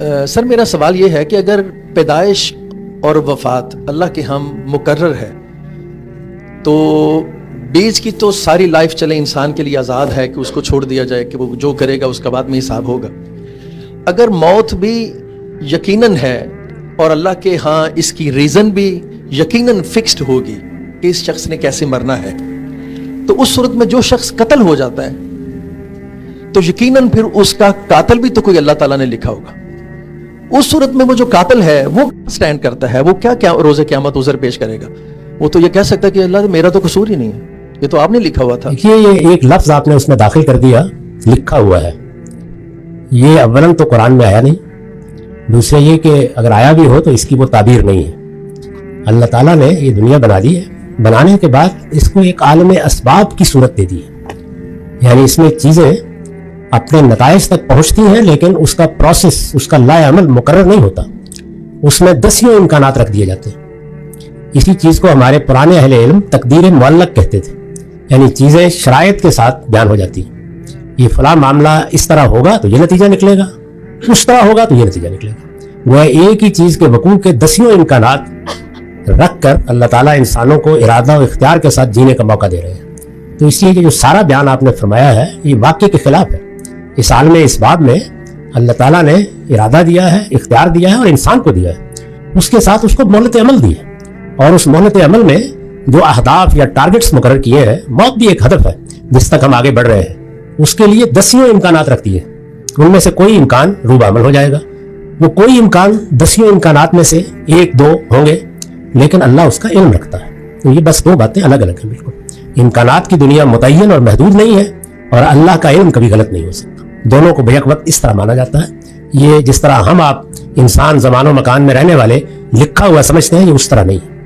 سر میرا سوال یہ ہے کہ اگر پیدائش اور وفات اللہ کے ہم مقرر ہے تو بیچ کی تو ساری لائف چلے انسان کے لیے آزاد ہے کہ اس کو چھوڑ دیا جائے کہ وہ جو کرے گا اس کا بعد میں حساب ہوگا. اگر موت بھی یقیناً ہے اور اللہ کے ہاں اس کی ریزن بھی یقیناً فکسڈ ہوگی کہ اس شخص نے کیسے مرنا ہے, تو اس صورت میں جو شخص قتل ہو جاتا ہے تو یقیناً پھر اس کا قاتل بھی تو کوئی اللہ تعالیٰ نے لکھا ہوگا. اس صورت میں وہ جو قاتل ہے وہ سٹینڈ کرتا ہے, وہ کیا روز قیامت عذر پیش کرے گا؟ وہ تو یہ کہہ سکتا ہے کہ اللہ میرا تو قصور ہی نہیں ہے, یہ تو آپ نے لکھا ہوا تھا. یہ ایک لفظ آپ نے اس میں داخل کر دیا, لکھا ہوا ہے. یہ اولاً تو قرآن میں آیا نہیں, دوسرے یہ کہ اگر آیا بھی ہو تو اس کی وہ تعبیر نہیں ہے. اللہ تعالیٰ نے یہ دنیا بنا دی ہے, بنانے کے بعد اس کو ایک عالم اسباب کی صورت دے دی ہے. یعنی اس میں چیزیں اپنے نتائج تک پہنچتی ہیں لیکن اس کا پروسیس, اس کا لائے عمل مقرر نہیں ہوتا, اس میں دسیوں امکانات رکھ دیے جاتے ہیں. اسی چیز کو ہمارے پرانے اہل علم تقدیر معلق کہتے تھے, یعنی چیزیں شرائط کے ساتھ بیان ہو جاتی ہیں. یہ فلاں معاملہ اس طرح ہوگا تو یہ نتیجہ نکلے گا, اس طرح ہوگا تو یہ نتیجہ نکلے گا. وہ ایک ہی چیز کے وقوع کے دسیوں امکانات رکھ کر اللہ تعالیٰ انسانوں کو ارادہ و اختیار کے ساتھ جینے کا موقع دے رہے ہیں. تو اس لیے جو سارا بیان آپ نے فرمایا ہے یہ واقعے کے خلاف ہے. اس عالم اسباب میں اللہ تعالیٰ نے ارادہ دیا ہے, اختیار دیا ہے اور انسان کو دیا ہے, اس کے ساتھ اس کو مہلت عمل دی ہے. اور اس مہلت عمل میں جو اہداف یا ٹارگٹس مقرر کیے ہیں, موت بھی ایک ہدف ہے جس تک ہم آگے بڑھ رہے ہیں, اس کے لیے دسیوں امکانات رکھتی ہے. ان میں سے کوئی امکان روبہ عمل ہو جائے گا, وہ کوئی امکان دسیوں امکانات میں سے ایک دو ہوں گے, لیکن اللہ اس کا علم رکھتا ہے. تو یہ بس دو باتیں الگ الگ ہیں بالکل. امکانات کی دنیا متعین اور محدود نہیں ہے, اور اللہ کا علم کبھی غلط نہیں ہو سکتا. دونوں کو بیک وقت اس طرح مانا جاتا ہے. یہ جس طرح ہم آپ انسان زمان و مکان میں رہنے والے لکھا ہوا سمجھتے ہیں, یہ اس طرح نہیں ہے.